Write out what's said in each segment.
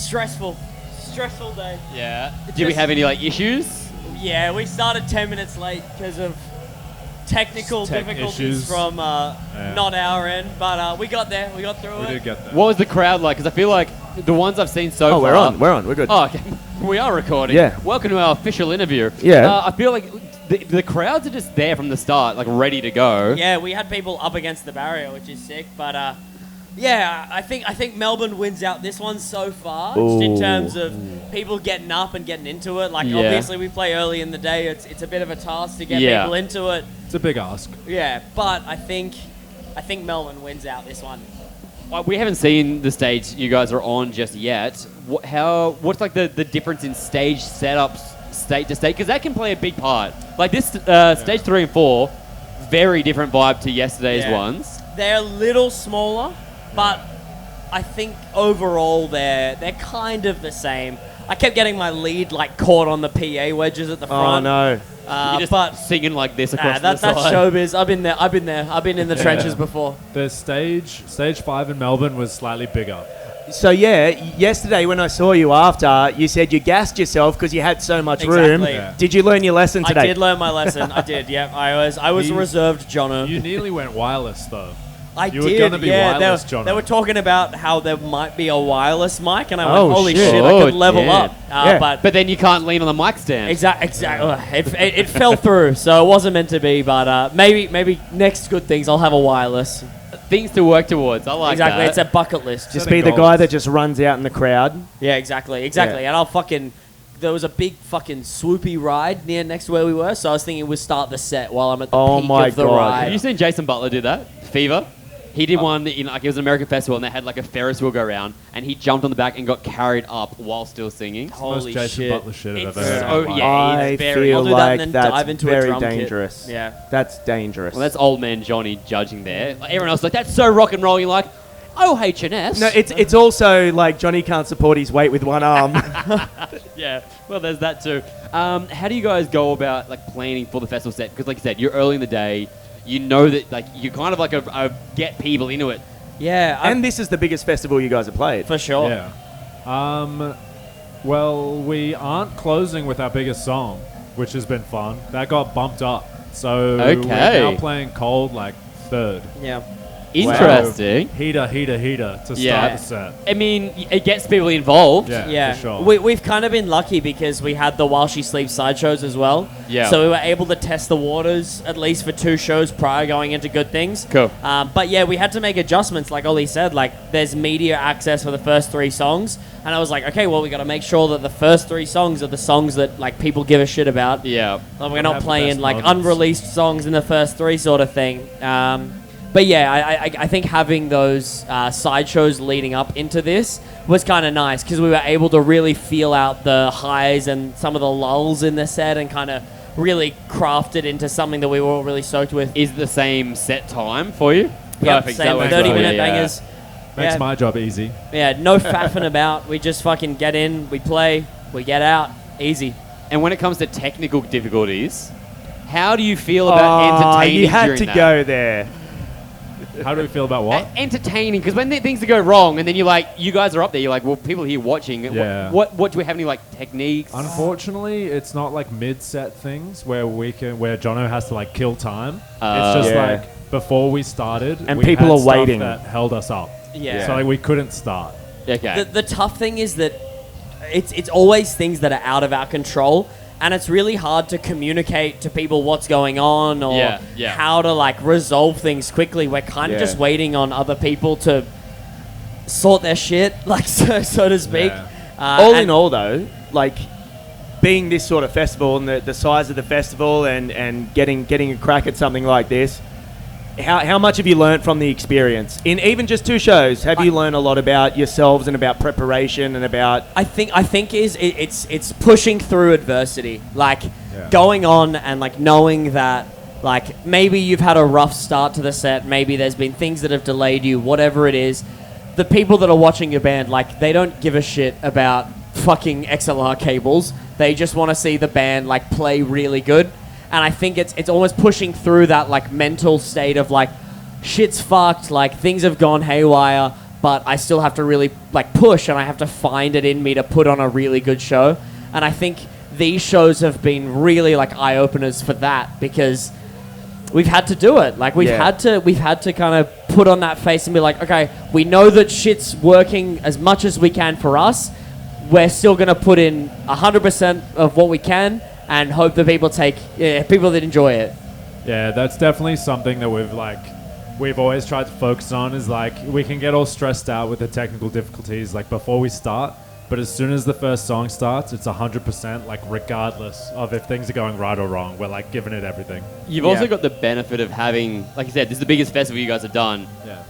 Stressful day. Yeah. Did we have any like issues? Yeah, we started 10 minutes late because of technical difficulties issues. from not our end, but we got there. We got through it. We did get there. What was the crowd like? Because I feel like the ones I've seen so far. We're on. We're good. Oh, okay. We are recording. Yeah. Welcome to our official interview. Yeah. I feel like the crowds are just there from the start, like ready to go. Yeah, we had people up against the barrier, which is sick, but yeah, I think Melbourne wins out this one so far, just in terms of people getting up and getting into it. Like, obviously, we play early in the day. It's a bit of a task to get people into it. It's a big ask. Yeah, but I think Melbourne wins out this one. We haven't seen the stage you guys are on just yet. What's like the difference in stage setups, state to state? Because that can play a big part. Like this stage 3 and 4, very different vibe to yesterday's ones. They're a little smaller, but I think overall they're kind of the same. I kept getting my lead like caught on the PA wedges at the front. Oh no! You're just singing like this across the that's side. showbiz. I've been there. I've been in the trenches before. The stage 5 in Melbourne was slightly bigger. So yeah, yesterday when I saw you after, you said you gassed yourself because you had so much room. Yeah. Did you learn your lesson today? I did learn my lesson. I did. Yeah, I was a reserved Jono. You nearly went wireless though. You were gonna be wireless, Jono. They were talking about how there might be a wireless mic, and I went, "Holy shit. shit, I could level up." Yeah. But then you can't lean on the mic stand. exactly, it fell through, so it wasn't meant to be. But maybe next good things, I'll have a wireless. Things to work towards. I like that. Exactly, it's a bucket list. Just be the guy that just runs out in the crowd. Yeah, exactly. Yeah. And there was a big fucking swoopy ride next to where we were, so I was thinking we'd start the set while I'm at the peak of the ride. Have you seen Jason Butler do that? Fever? He did one in, like, it was an American festival, and they had like a Ferris wheel go around, and he jumped on the back and got carried up while still singing. Holy Jason shit. Butler shit I've It's ever heard. so- in my yeah, life. I it's very- feel I'll do that like and then that's dive into a very drum kit. dangerous. Yeah. That's dangerous. Well, that's old man Johnny judging there. Like, everyone else is like, that's so rock and roll. You're like, oh, H&S. No, it's also like Johnny can't support his weight with one arm. Yeah, well, there's that too. How do you guys go about like planning for the festival set? Because like you said, you're early in the day. You know that like you kind of like a get people into it. Yeah, And this is the biggest festival you guys have played. for sure. Yeah. Well, we aren't closing with our biggest song, which has been fun. That got bumped up. So we're now playing Cold like third. Yeah. Interesting. Heater to start the set. I mean, it gets people involved. Yeah, for sure. We've kind of been lucky because we had the While She Sleeps side shows as well. Yeah. So we were able to test the waters at least for 2 shows prior going into good things. Cool. But yeah, we had to make adjustments. Like Ollie said, like there's media access for the first 3 songs. And I was like, okay, well, we got to make sure that the first 3 songs are the songs that like people give a shit about. Yeah. Like, we're not Have the playing best like moments. unreleased songs in the first 3 sort of thing. But yeah, I think having those side shows leading up into this was kind of nice because we were able to really feel out the highs and some of the lulls in the set and kind of really craft it into something that we were all really stoked with. Is the same set time for you? Yeah, Perfect. same That works 30-minute well. bangers. Makes Yeah. my job easy. Yeah, no faffing about. We just fucking get in, we play, we get out. Easy. And when it comes to technical difficulties, how do you feel about entertaining you had during to that? go there. How do we feel about what? Entertaining, because when things go wrong, and then you're like, you guys are up there, you're like, well, people here watching. Yeah. What do we have any like techniques? Unfortunately, it's not like mid-set things where Jono has to like kill time. It's just Yeah. like before we started, And we people had are stuff waiting. that held us up. Yeah. So like we couldn't start. Okay. The tough thing is that it's always things that are out of our control, and it's really hard to communicate to people what's going on or how to like resolve things quickly. We're kind of just waiting on other people to sort their shit, like so to speak. Yeah. All in all, though, like being this sort of festival and the size of the festival and getting a crack at something like this, how much have you learnt from the experience? In even just 2 shows, have you learned a lot about yourselves and about preparation and about... I think it's pushing through adversity, like going on and like knowing that like maybe you've had a rough start to the set, maybe there's been things that have delayed you, whatever it is. The people that are watching your band, like they don't give a shit about fucking XLR cables. They just want to see the band like play really good. And I think it's almost pushing through that like mental state of like shit's fucked, like things have gone haywire, but I still have to really like push, and I have to find it in me to put on a really good show. And I think these shows have been really like eye openers for that, because we've had to do it. Like we've had to kind of put on that face and be like, okay, we know that shit's working as much as we can for us. We're still gonna put in 100% of what we can and hope that people people that enjoy it. Yeah, that's definitely something that we've always tried to focus on, is like we can get all stressed out with the technical difficulties like before we start, but as soon as the first song starts, it's 100% like regardless of if things are going right or wrong, we're like giving it everything. You've also got the benefit of having, like you said, this is the biggest festival you guys have done. Yeah.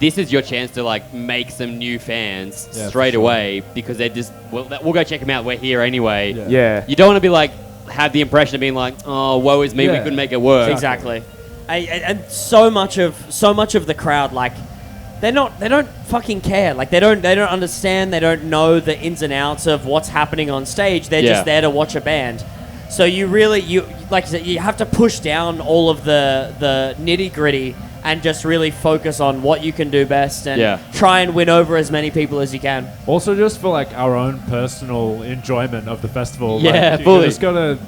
This is your chance to like make some new fans straight for sure. away, because they're just, we'll go check them out. We're here anyway. Yeah. You don't want to be like, have the impression of being like, oh, woe is me, we couldn't make it work. Exactly. And so much of the crowd, like, they don't fucking care. Like they don't understand. They don't know the ins and outs of what's happening on stage. They're just there to watch a band. So you like you said, you have to push down all of the nitty gritty and just really focus on what you can do best and try and win over as many people as you can. Also, just for like our own personal enjoyment of the festival. Yeah, like, fully. You just gotta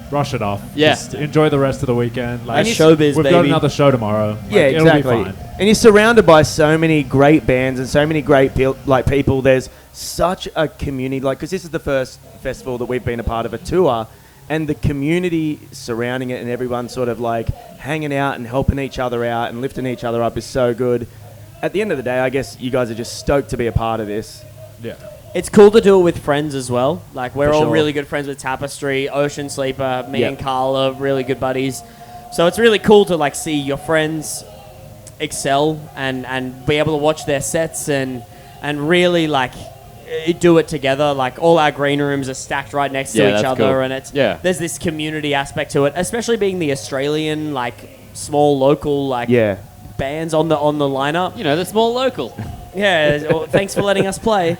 brush it off. Yeah. Just enjoy the rest of the weekend. Like, And showbiz, we've got baby. another show tomorrow. Like, Yeah, exactly. It'll be fine. And you're surrounded by so many great bands and so many great people. There's such a community, like, because this is the first festival that we've been a part of a tour, and the community surrounding it and everyone sort of like hanging out and helping each other out and lifting each other up is so good. At the end of the day, I guess you guys are just stoked to be a part of this. Yeah. It's cool to do it with friends as well. Like, we're For all sure. really good friends with Tapestry, Ocean Sleeper, me and Carl are really good buddies. So it's really cool to, like, see your friends excel and be able to watch their sets and really, like, do it together. Like, all our green rooms are stacked right next to each other, cool. and it's Yeah. there's this community aspect to it, especially being the Australian, like, small local, like, bands on the lineup. You know, the small local. Yeah, well, thanks for letting us play.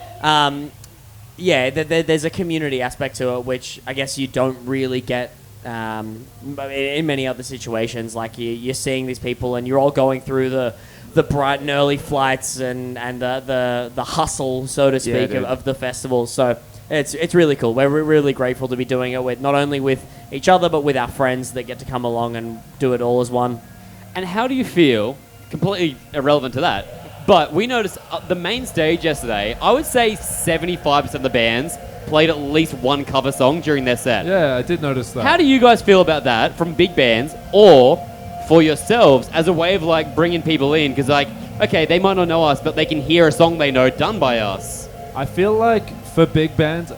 There's a community aspect to it, which I guess you don't really get in many other situations. Like, you're seeing these people and you're all going through the bright and early flights and the hustle, so to speak, of the festival. So it's really cool. We're really grateful to be doing it with not only with each other, but with our friends that get to come along and do it all as one. And how do you feel, completely irrelevant to that, but we noticed the main stage yesterday, I would say 75% of the bands played at least one cover song during their set. Yeah, I did notice that. How do you guys feel about that from big bands or for yourselves as a way of like bringing people in? Because like, okay, they might not know us, but they can hear a song they know done by us. I feel like for big bands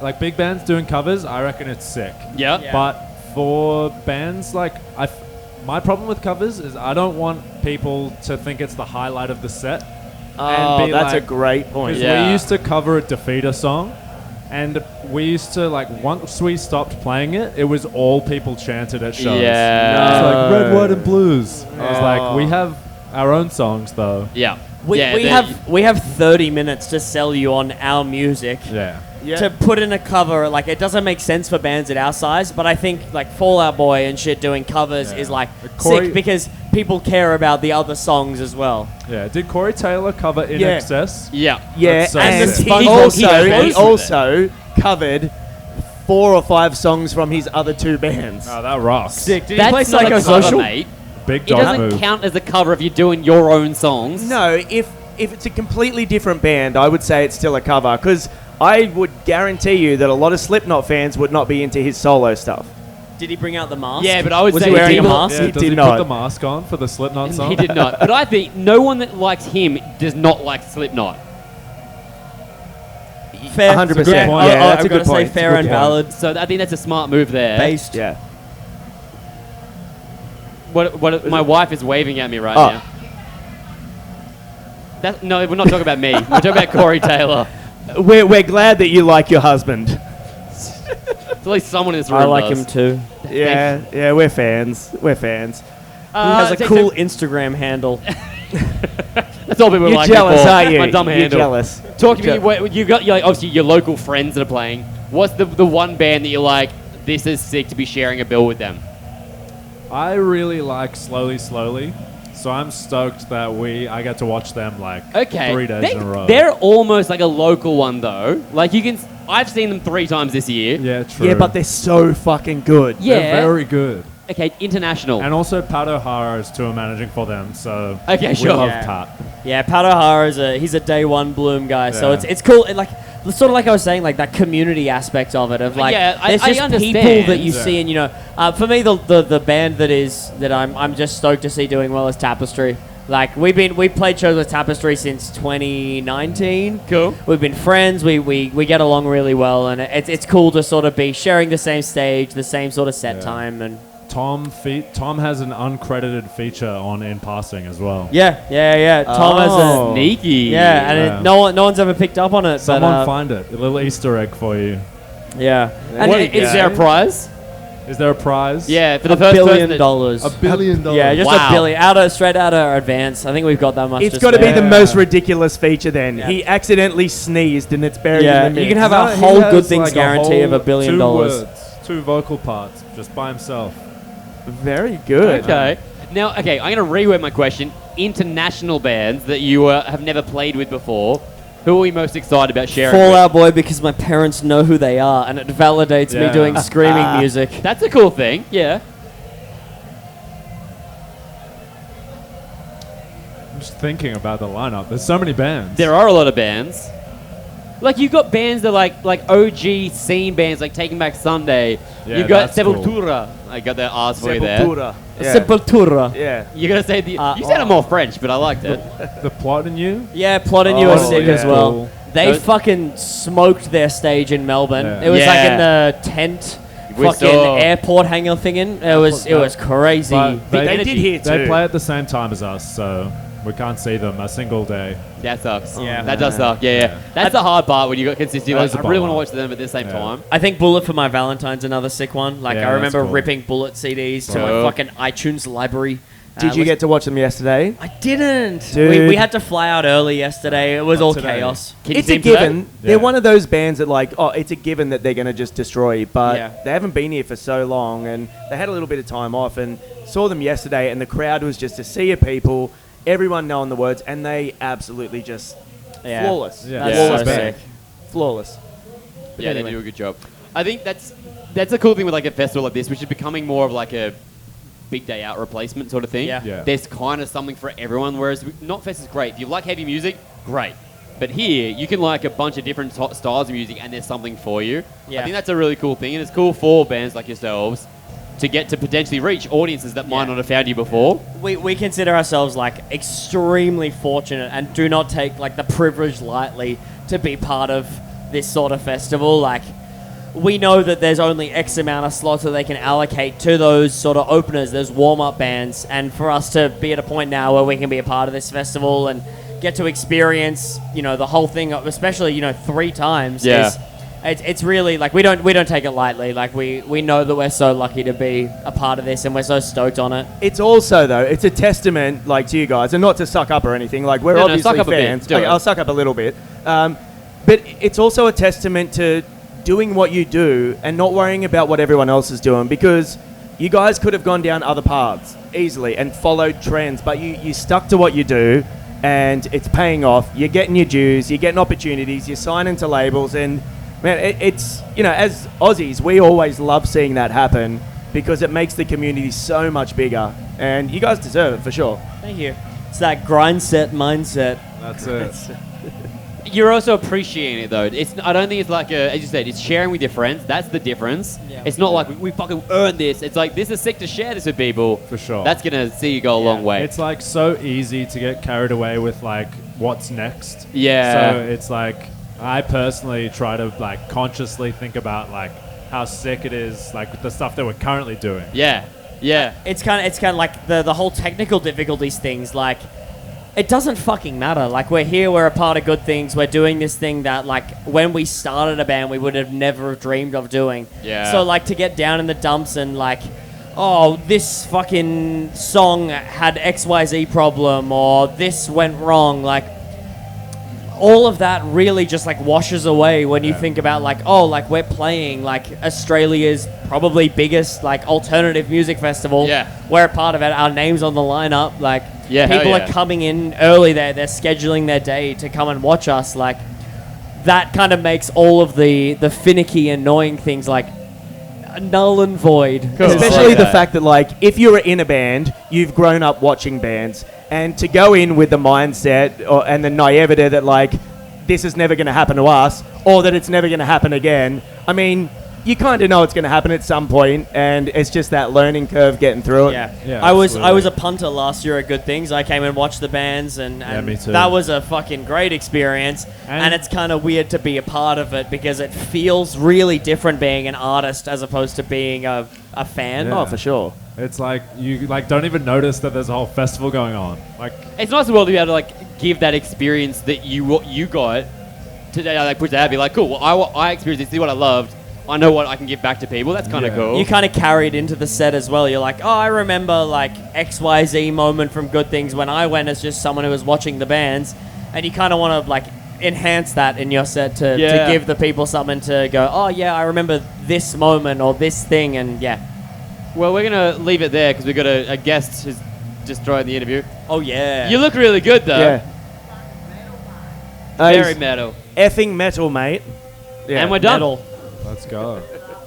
doing covers, I reckon it's sick. Yeah. But for bands like my problem with covers is I don't want people to think it's the highlight of the set. Oh, that's a great point. Because we used to cover a Defeater song, and we used to, like, once we stopped playing it, it was all people chanted at shows. Yeah. It's like red, white, and blues. It was like, we have our own songs, though. Yeah. We have 30 minutes to sell you on our music. Yeah. To put in a cover, like, it doesn't make sense for bands at our size, but I think, like, Fall Out Boy and shit doing covers is, like, sick because people care about the other songs as well. Yeah. Did Corey Taylor cover In Excess? Yeah. Yeah, So and sick. he also covered 4 or 5 songs from his other 2 bands. Oh, that rocks. Sick. Did he That's play not a cover, Psychosocial? mate. Big It dog doesn't move. count as a cover if you're doing your own songs. No, if it's a completely different band, I would say it's still a cover, because I would guarantee you that a lot of Slipknot fans would not be into his solo stuff. Did he bring out the mask? Yeah, but I would Was say he wearing a people- mask? Yeah, He does did he not. put the mask on for the Slipknot song? He did not. But I think no one that likes him does not like Slipknot. Fair. 100%. That's a good point. Yeah, I've that's a got good to say point. fair and valid. So I think that's a smart move there. Based. Yeah. What my wife is waving at me right Oh. now. No, we're not talking about me. We're talking about Corey Taylor. We're glad that you like your husband. At least someone in this room I like does. him too. Yeah, we're fans. We're fans. He has a take- cool Instagram handle. That's all people You're like jealous, me for. aren't you? My dumb You're handle. jealous. Talk to me. You got obviously your local friends that are playing. What's the one band that you're like, this is sick to be sharing a bill with them? I really like Slowly Slowly. So I'm stoked that I get to watch them like Okay. 3 days in a row. They're almost like a local one though. Like I've seen them 3 times this year. Yeah, true. Yeah, but they're so fucking good. Yeah. They're very good. Okay, international. And also Pat O'Hara is tour managing for them, so Okay, we sure. love Yeah. Pat. Yeah, Pat O'Hara he's a day one Bloom guy, so Yeah. it's cool. Like sort of like I was saying, like that community aspect of it, of like Yeah, there's I just understand. people that you Yeah. see, and you know, for me the band that I'm just stoked to see doing well is Tapestry. Like we've played shows with Tapestry since 2019. Cool. We've been friends. We get along really well, and it's cool to sort of be sharing the same stage, the same sort of set Yeah. time, and Tom has an uncredited feature on In Passing as well. yeah. Tom has a Sneaky. yeah, and Yeah. no one's ever picked up on it. Someone but, find it. A little Easter egg for you. yeah. And Is there a prize? Is there a prize? Yeah, for the $1 first billion. person $1 billion. Yeah, just Wow. $1 billion straight out of our advance. I think we've got that much. It's to got to be spare. the most ridiculous feature then. Yeah. He accidentally sneezed and it's buried Yeah, in the you can mix. have No, a he whole has good things like a guarantee of whole $1 billion. 2 words, 2 vocal parts, just by himself. Very good. Okay. Now, okay, I'm going to reword my question. International bands that you have never played with before, who are we most excited about sharing Fall with? Out Boy, because my parents know who they are, and it validates me Yeah. doing screaming music. That's a cool thing, yeah. I'm just thinking about the lineup. There's so many bands. There are a lot of bands. Like, you've got bands that like OG scene bands, like Taking Back Sunday. Yeah, You've got that's cool. Sepultura. I got their R's for you there. Sepultura. Yeah. Sepultura. Yeah. You're going to say you sounded more French, but I liked it. The Plot in You? Yeah, Plot and You are Oh, sick yeah. as well. Cool. They Those- fucking smoked their stage in Melbourne. Yeah. It was like Yeah. in the tent, We fucking saw- airport hangar thinging. It was crazy. But They energy. did here They too. play at the same time as us, so we can't see them a single day. That sucks. Yeah. That does suck. Yeah. Yeah. That's the hard part when you got consistently. That Like, is a I really want to bummer. watch them at the same Yeah. time. I think Bullet for My Valentine's another sick one. Like Yeah, I that's remember cool. ripping Bullet CDs to my Cool. fucking iTunes library. Did you get to watch them yesterday? I didn't. Dude. We had to fly out early yesterday. It was all today. chaos. Can you It's see a them today? given. They're one of those bands that it's a given that they're going to just destroy. But Yeah. they haven't been here for so long, and they had a little bit of time off. And saw them yesterday, and the crowd was just a sea of people, everyone knowing the words, and they absolutely just Yeah. flawless. Yeah. That's Yeah. so Bad. sick. Flawless. Yeah, anyway. they do a good job. I think that's a cool thing with like a festival like this, which is becoming more of like a big day out replacement sort of thing. Yeah. Yeah. There's kind of something for everyone. Whereas Knotfest is great. If you like heavy music, great. But here you can like a bunch of different styles of music, and there's something for you. Yeah. I think that's a really cool thing, and it's cool for bands like yourselves to get to potentially reach audiences that might Yeah. not have found you before. We consider ourselves like extremely fortunate and do not take like the privilege lightly to be part of this sort of festival. Like we know that there's only X amount of slots that they can allocate to those sort of openers, those warm-up bands, and for us to be at a point now where we can be a part of this festival and get to experience, you know, the whole thing, especially, you know, 3 times. Yeah. It's really like we don't take it lightly. Like we know that we're so lucky to be a part of this, and we're so stoked on it. It's also though, it's a testament like to you guys, and not to suck up or anything. Like we're No, obviously suck up a bit. fans. Do Okay, it. I'll suck up a little bit, but it's also a testament to doing what you do and not worrying about what everyone else is doing, because you guys could have gone down other paths easily and followed trends, but you stuck to what you do, and it's paying off. You're getting your dues, you're getting opportunities, you're signing to labels, and man, it's, you know, as Aussies, we always love seeing that happen because it makes the community so much bigger, and you guys deserve it for sure. Thank you. It's that grind set mindset. That's it. You're also appreciating it though. I don't think it's like as you said, it's sharing with your friends. That's the difference. Yeah. It's not like we fucking earned this. It's like this is sick to share this with people. For sure. That's gonna see you go a long way. It's like so easy to get carried away with like what's next. Yeah. So it's like I personally try to like consciously think about like how sick it is, like the stuff that we're currently doing. Yeah. Yeah. It's kind of like the whole technical difficulties things. Like, it doesn't fucking matter. Like, we're here, we're a part of good things. We're doing this thing that, like, when we started a band, we would have never dreamed of doing. Yeah. So, like, to get down in the dumps and, like, oh, this fucking song had XYZ problem, or this went wrong, like, all of that really just, like, washes away when you think about, like, oh, like, we're playing, like, Australia's probably biggest, like, alternative music festival. Yeah. We're a part of it. Our name's on the lineup. Like, Yeah, hell people yeah. are coming in early. They're scheduling their day to come and watch us. Like that kind of makes all of the finicky, annoying things like null and void. Especially like the that. fact that, like, if you're in a band, you've grown up watching bands, and to go in with the mindset and the naivete that, like, this is never going to happen to us, or that it's never going to happen again, I mean, you kind of know it's going to happen at some point, and it's just that learning curve getting through it. Yeah, I was absolutely. a punter last year at Good Things. I came and watched the bands, and me too. that was a fucking great experience. And it's kind of weird to be a part of it because it feels really different being an artist as opposed to being a fan. Yeah. Oh, for sure. It's like you like don't even notice that there's a whole festival going on. Like It's nice as well to be able to like give that experience that you got today. Like push that out, be like, cool. Well, I experienced this. This is what I loved. I know what I can give back to people. That's kind of Yeah. cool. You kind of carried into the set as well. You're like, oh, I remember like XYZ moment from Good Things when I went as just someone who was watching the bands, and you kind of want to like enhance that in your set to give the people something to go, oh yeah, I remember this moment or this thing, and yeah. Well, we're gonna leave it there because we've got a guest who's just joined the interview. Oh yeah. You look really good though. Yeah. Very He's metal. effing metal, mate. Yeah. And we're done. Metal. let's go.